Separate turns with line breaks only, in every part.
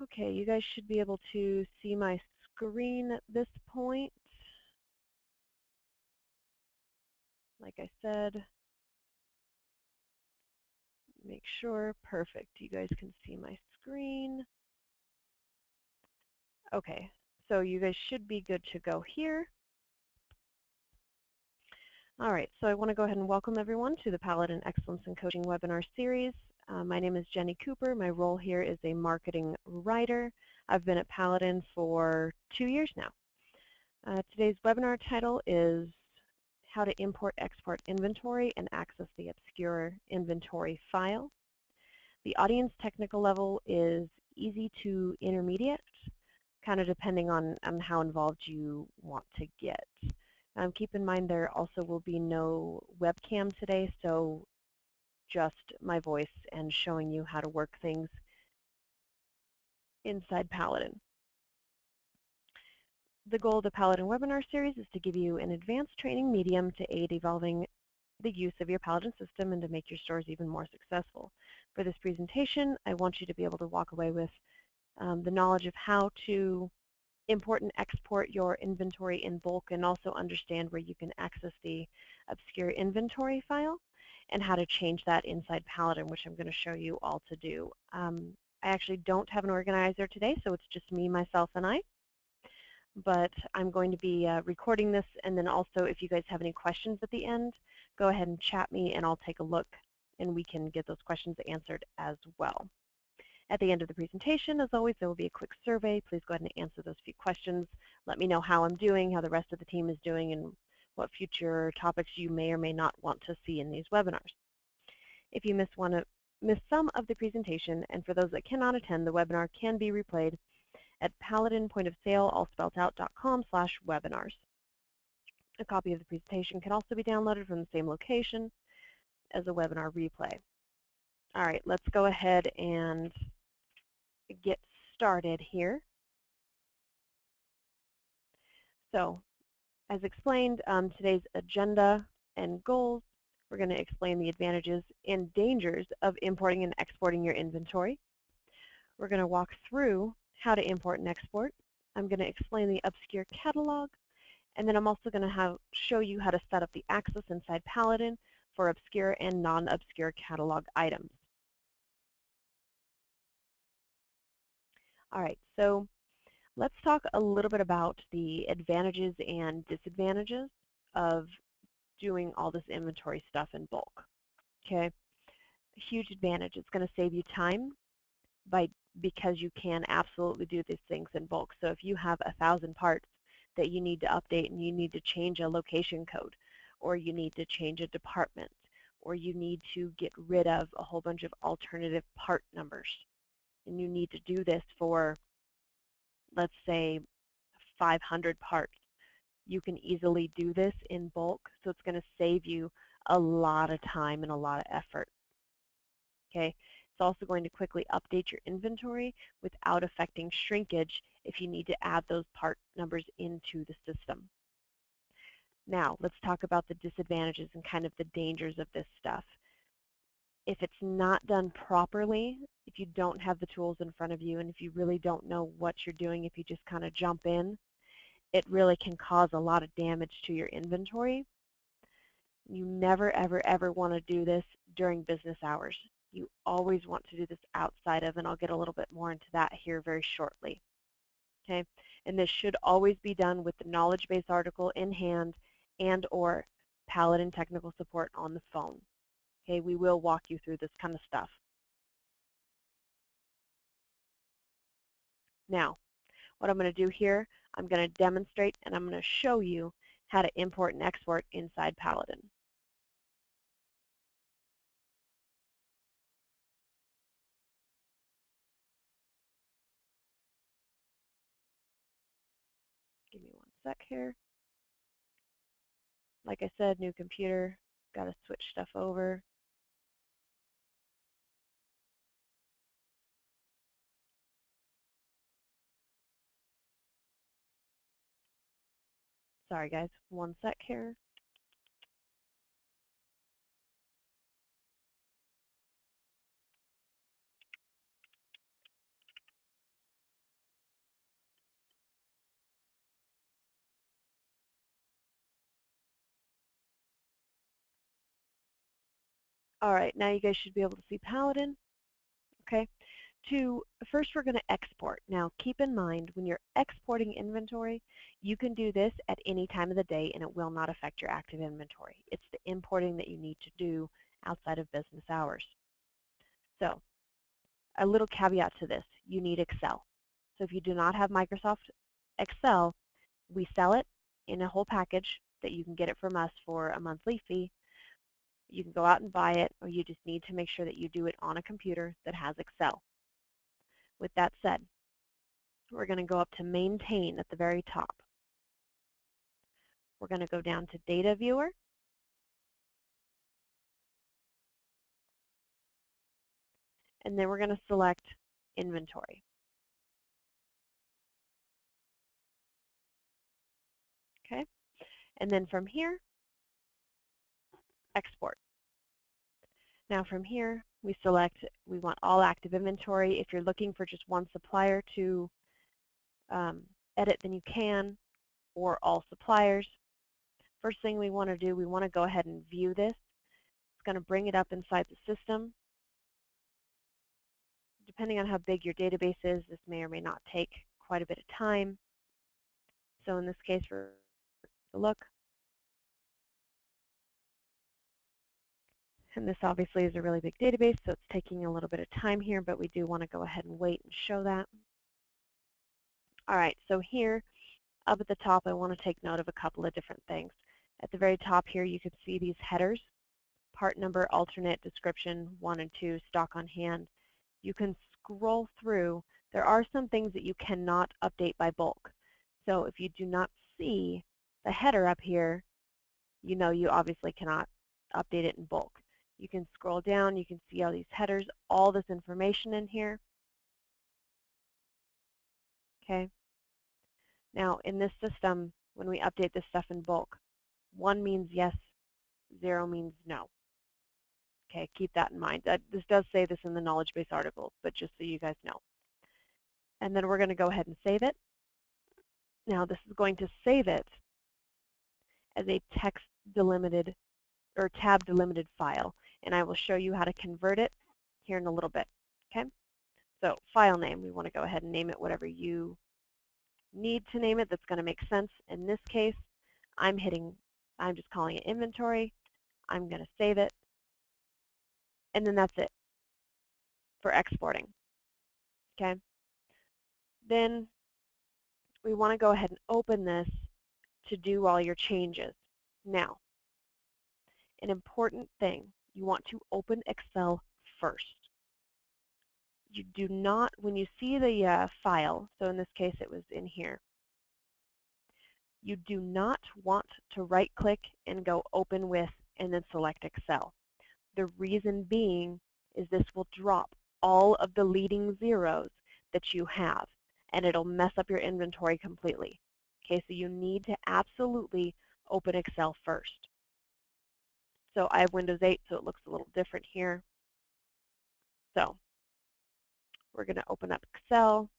Okay, you guys should be able to see my screen at this point. Like I said, make sure, perfect. You guys can see my screen. Okay, so you guys should be good to go here. All right, so I want to go ahead and welcome everyone to the Paladin Excellence in Coaching webinar series. My name is Jenny Cooper. My role here is a marketing writer. I've been at Paladin for 2 years now. Today's webinar title is How to Import-Export Inventory and Access the Obscure Inventory File. The audience technical level is easy to intermediate, kind of depending on how involved you want to get. Keep in mind there also will be no webcam today, so just my voice and showing you how to work things inside Paladin. The goal of the Paladin webinar series is to give you an advanced training medium to aid evolving the use of your Paladin system and to make your stores even more successful. For this presentation, I want you to be able to walk away with the knowledge of how to import and export your inventory in bulk and also understand where you can access the obscure inventory file and how to change that inside Paladin, which I'm going to show you all to do. I actually don't have an organizer today, so it's just me, myself, and I. But I'm going to be recording this, and then also if you guys have any questions at the end, go ahead and chat me and I'll take a look and we can get those questions answered as well. At the end of the presentation, as always, there will be a quick survey. Please go ahead and answer those few questions. Let me know how I'm doing, how the rest of the team is doing, and what future topics you may or may not want to see in these webinars. If you miss some of the presentation, and for those that cannot attend, the webinar can be replayed at paladinpointofsale.com/webinars. A copy of the presentation can also be downloaded from the same location as a webinar replay. All right, let's go ahead and get started here. So, as explained, today's agenda and goals, we're going to explain the advantages and dangers of importing and exporting your inventory. We're going to walk through how to import and export. I'm going to explain the obscure catalog, and then I'm also going to show you how to set up the access inside Paladin for obscure and non-obscure catalog items. All right, so let's talk a little bit about the advantages and disadvantages of doing all this inventory stuff in bulk. Okay, a huge advantage. It's going to save you time because you can absolutely do these things in bulk. So if you have 1,000 parts that you need to update and you need to change a location code, or you need to change a department, or you need to get rid of a whole bunch of alternative part numbers, and you need to do this for, let's say, 500 parts, you can easily do this in bulk, so it's going to save you a lot of time and a lot of effort. Okay, it's also going to quickly update your inventory without affecting shrinkage if you need to add those part numbers into the system. Now, let's talk about the disadvantages and kind of the dangers of this stuff. If it's not done properly, if you don't have the tools in front of you, and if you really don't know what you're doing, if you just kind of jump in, it really can cause a lot of damage to your inventory. You never, ever, ever want to do this during business hours. You always want to do this outside of, and I'll get a little bit more into that here very shortly. Okay, and this should always be done with the knowledge base article in hand and or Paladin technical support on the phone. Okay, we will walk you through this kind of stuff. Now, what I'm going to do here, I'm going to demonstrate and I'm going to show you how to import and export inside Paladin. Give me one sec here. Like I said, new computer, got to switch stuff over. Sorry guys, one sec here. All right, now you guys should be able to see Paladin. Okay. First, we're going to export. Now, keep in mind, when you're exporting inventory, you can do this at any time of the day, and it will not affect your active inventory. It's the importing that you need to do outside of business hours. So, a little caveat to this, you need Excel. So if you do not have Microsoft Excel, we sell it in a whole package that you can get it from us for a monthly fee. You can go out and buy it, or you just need to make sure that you do it on a computer that has Excel. With that said, we're going to go up to Maintain at the very top. We're going to go down to Data Viewer. And then we're going to select Inventory. Okay? And then from here, Export. Now from here, we want all active inventory. If you're looking for just one supplier to edit, then you can, or all suppliers. First thing we want to do, we want to go ahead and view this. It's going to bring it up inside the system. Depending on how big your database is, this may or may not take quite a bit of time. So in this case, we're going to look. And this obviously is a really big database, so it's taking a little bit of time here, but we do want to go ahead and wait and show that. All right, so here up at the top, I want to take note of a couple of different things. At the very top here, you can see these headers, part number, alternate, description, 1 and 2, stock on hand. You can scroll through. There are some things that you cannot update by bulk. So if you do not see the header up here, you know you obviously cannot update it in bulk. You can scroll down, you can see all these headers, all this information in here. Okay. Now in this system, when we update this stuff in bulk, 1 means yes, 0 means no. Okay, keep that in mind. This does say this in the knowledge base article, but just so you guys know. And then we're going to go ahead and save it. Now this is going to save it as a text delimited or tab delimited file, and I will show you how to convert it here in a little bit. Okay, so file name, we want to go ahead and name it whatever you need to name it that's going to make sense. In this case, I'm just calling it inventory. I'm going to save it, and then that's it for exporting. Okay, then we want to go ahead and open this to do all your changes. Now, an important thing, you want to open Excel first. You do not, when you see the file, so in this case it was in here, you do not want to right-click and go open with and then select Excel. The reason being is this will drop all of the leading zeros that you have, and it'll mess up your inventory completely. Okay, so you need to absolutely open Excel first. So I have Windows 8, so it looks a little different here. So we're going to open up Excel.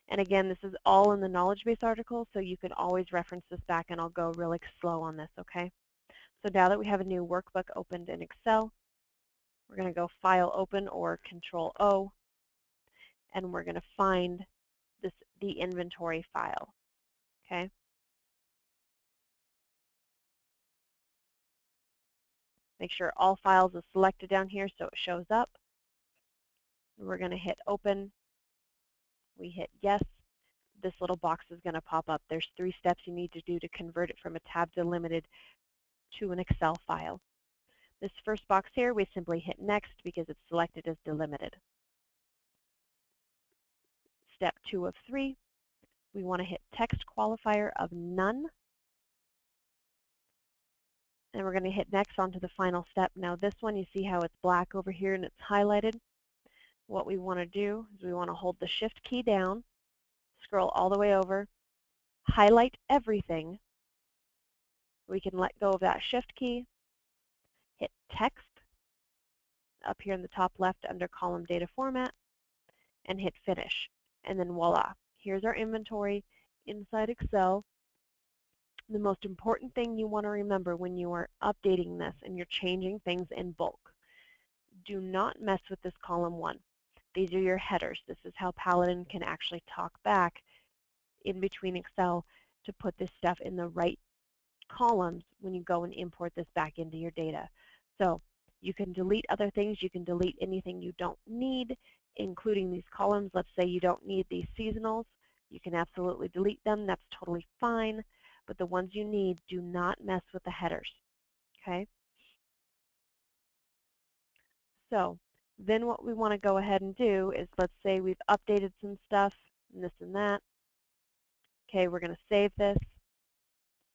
And again, this is all in the knowledge base article, so you can always reference this back, and I'll go really slow on this, okay? So now that we have a new workbook opened in Excel, we're going to go File Open or Control-O, and we're going to find the inventory file, okay? Make sure all files is selected down here so it shows up. We're going to hit Open. We hit Yes. This little box is going to pop up. There's 3 steps you need to do to convert it from a tab delimited to an Excel file. This first box here, we simply hit Next because it's selected as delimited. Step 2 of 3, we want to hit Text Qualifier of None. And we're going to hit Next onto the final step. Now this one, you see how it's black over here and it's highlighted? What we want to do is we want to hold the Shift key down, scroll all the way over, highlight everything. We can let go of that Shift key, hit Text up here in the top left under Column Data Format, and hit Finish. And then voila, here's our inventory. inside Excel, the most important thing you want to remember when you are updating this and you're changing things in bulk, do not mess with this column 1. These are your headers. This is how Paladin can actually talk back in between Excel to put this stuff in the right columns when you go and import this back into your data. So you can delete other things. You can delete anything you don't need, including these columns. Let's say you don't need these seasonals. You can absolutely delete them. That's totally fine. But the ones you need, do not mess with the headers. Okay? So then what we want to go ahead and do is, let's say we've updated some stuff, and this and that. Okay, we're going to save this.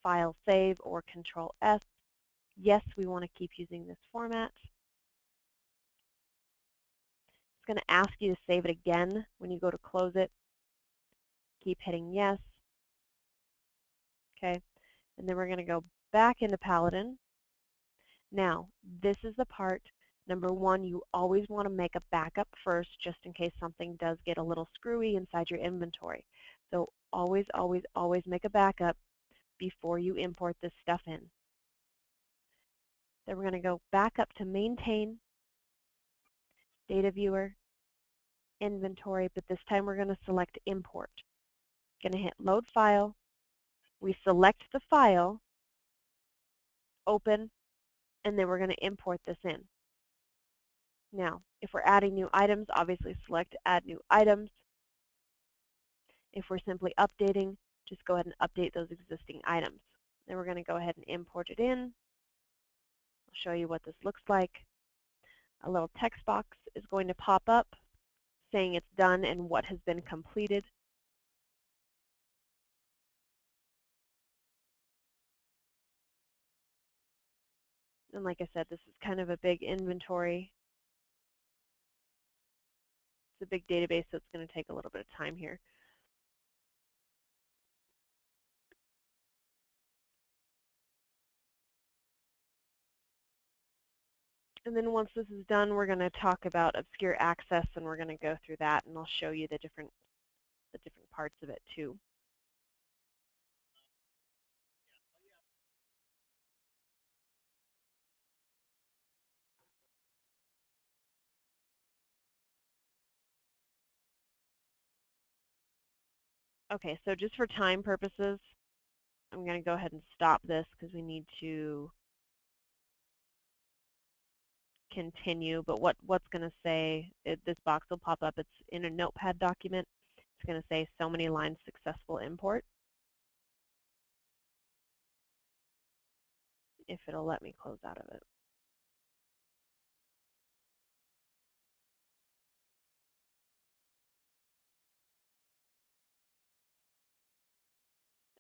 File save or Control S. Yes, we want to keep using this format. It's going to ask you to save it again when you go to close it. Keep hitting yes. Okay, and then we're going to go back into Paladin. Now, this is the part, number 1, you always want to make a backup first, just in case something does get a little screwy inside your inventory. So always, always, always make a backup before you import this stuff in. Then we're going to go back up to Maintain, Data Viewer, Inventory, but this time we're going to select Import. Going to hit Load File. We select the file, Open, and then we're going to import this in. Now, if we're adding new items, obviously select Add New Items. If we're simply updating, just go ahead and update those existing items. Then we're going to go ahead and import it in. I'll show you what this looks like. A little text box is going to pop up saying it's done and what has been completed. And like I said, this is kind of a big inventory. It's a big database, so it's going to take a little bit of time here. And then once this is done, we're going to talk about obscure access, and we're going to go through that, and I'll show you the different parts of it too. Okay, so just for time purposes, I'm going to go ahead and stop this because we need to continue. But what's going to say, this box will pop up. It's in a notepad document. It's going to say so many lines successful import. If it'll let me close out of it.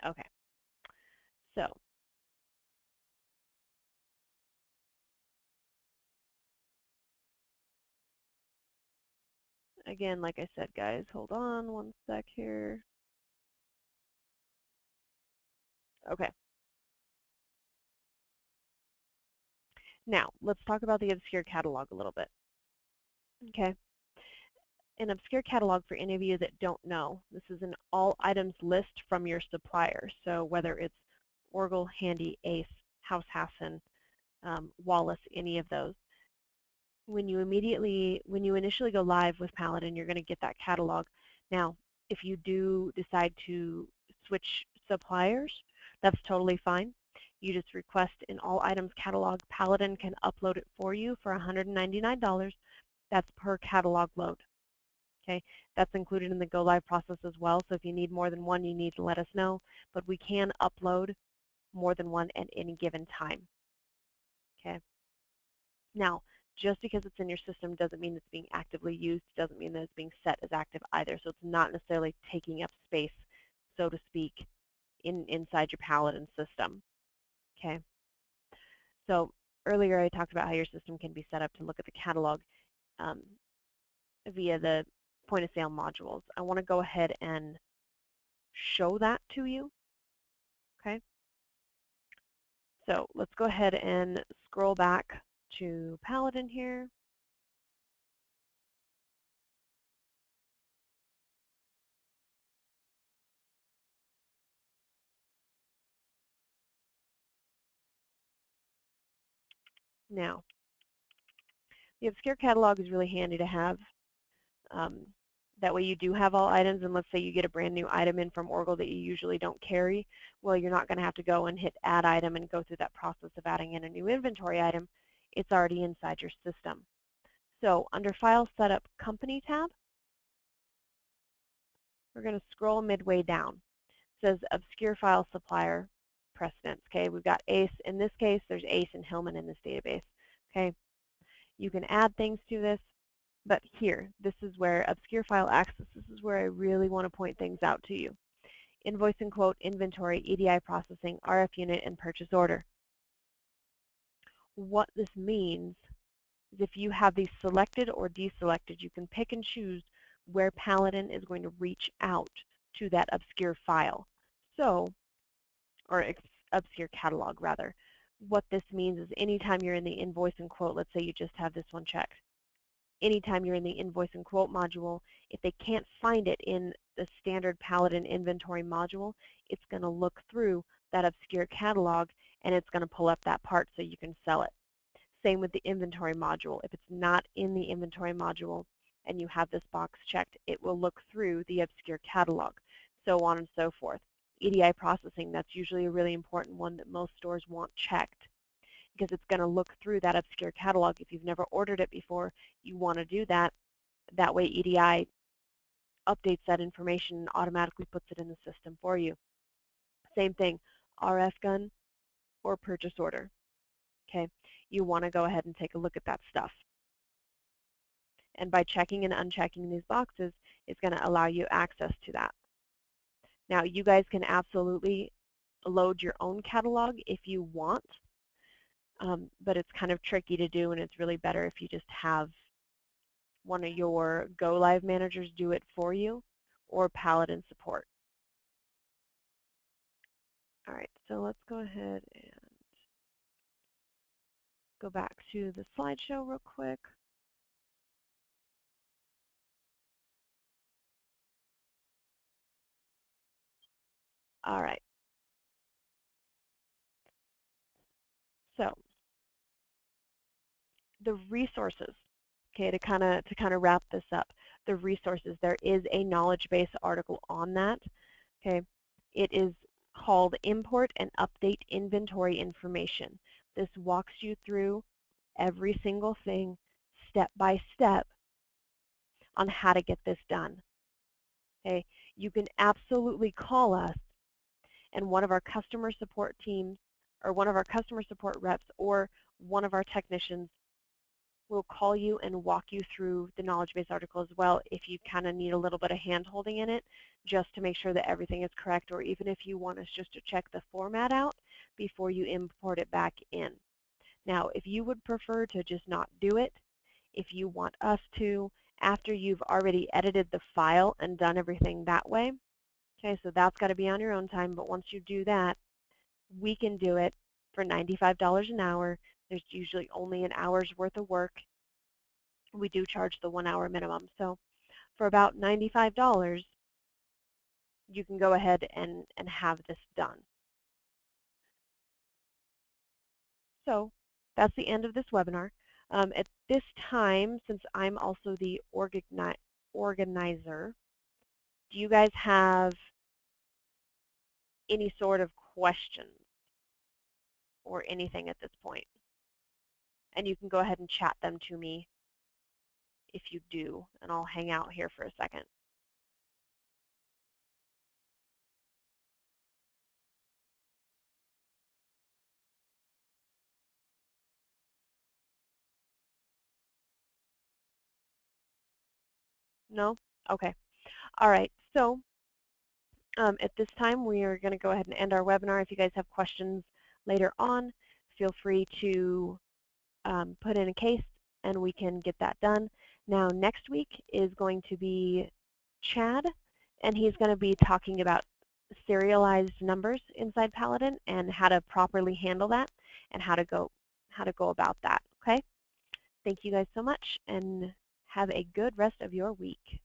Okay. So again, like I said, guys, hold on one sec here. Okay. Now, let's talk about the obscure catalog a little bit. Okay. An obscure catalog, for any of you that don't know, this is an all items list from your supplier. So whether it's Orgel, Handy, Ace, House Hassan, Wallace, any of those. When you initially go live with Paladin, you're going to get that catalog. Now, if you do decide to switch suppliers, that's totally fine. You just request an all items catalog. Paladin can upload it for you for $199. That's per catalog load. Okay, that's included in the go live process as well. So if you need more than one, you need to let us know. But we can upload more than one at any given time. Okay. Now, just because it's in your system doesn't mean it's being actively used, doesn't mean that it's being set as active either. So it's not necessarily taking up space, so to speak, inside your Paladin system. Okay. So earlier I talked about how your system can be set up to look at the catalog via the point of sale modules. I want to go ahead and show that to you. Okay. So let's go ahead and scroll back to Paladin here. Now, the obscure catalog is really handy to have. That way you do have all items, and let's say you get a brand new item in from Oracle that you usually don't carry. Well, you're not going to have to go and hit add item and go through that process of adding in a new inventory item. It's already inside your system. So under File Setup Company tab, we're going to scroll midway down. It says Obscure File Supplier Precedence. Okay, we've got ACE. In this case, there's ACE and Hillman in this database. Okay, you can add things to this. But here, this is where obscure file access, this is where I really want to point things out to you. Invoice and quote, inventory, EDI processing, RF unit, and purchase order. What this means is if you have these selected or deselected, you can pick and choose where Paladin is going to reach out to that obscure file. So, or obscure catalog rather. What this means is anytime you're in the invoice and quote, let's say you just have this one checked. Anytime you're in the invoice and quote module, if they can't find it in the standard Paladin inventory module, it's going to look through that obscure catalog and it's going to pull up that part so you can sell it. Same with the inventory module. If it's not in the inventory module and you have this box checked, it will look through the obscure catalog, so on and so forth. EDI processing, that's usually a really important one that most stores want checked, because it's going to look through that obscure catalog. If you've never ordered it before, you want to do that. That way EDI updates that information and automatically puts it in the system for you. Same thing, RF gun or purchase order. Okay, you want to go ahead and take a look at that stuff. And by checking and unchecking these boxes, it's going to allow you access to that. Now, you guys can absolutely load your own catalog if you want. But it's kind of tricky to do, and it's really better if you just have one of your Go Live managers do it for you, or Paladin support. All right, so let's go ahead and go back to the slideshow real quick. All right. So the resources, okay, to kind of wrap this up, the resources, there is a knowledge base article on that. Okay, it is called Import and Update Inventory Information. This walks you through every single thing step by step on how to get this done. Okay, you can absolutely call us, and one of our customer support teams, or one of our customer support reps, or one of our technicians will call you and walk you through the knowledge base article as well if you kind of need a little bit of hand holding in it, just to make sure that everything is correct, or even if you want us just to check the format out before you import it back in. Now, if you would prefer to just not do it, if you want us to, after you've already edited the file and done everything that way, okay, so that's got to be on your own time, but once you do that, we can do it for $95 an hour. There's usually only an hour's worth of work. We do charge the 1 hour minimum, so for about $95, you can go ahead and have this done. So that's the end of this webinar. At this time, since I'm also the organizer, do you guys have any sort of questions or anything at this point? And you can go ahead and chat them to me if you do, and I'll hang out here for a second. No? Okay. All right. So at this time, we are going to go ahead and end our webinar. If you guys have questions later on, feel free to put in a case, and we can get that done. Now, next week is going to be Chad, and he's going to be talking about serialized numbers inside Paladin and how to properly handle that and how to go about that. Okay? Thank you guys so much, and have a good rest of your week.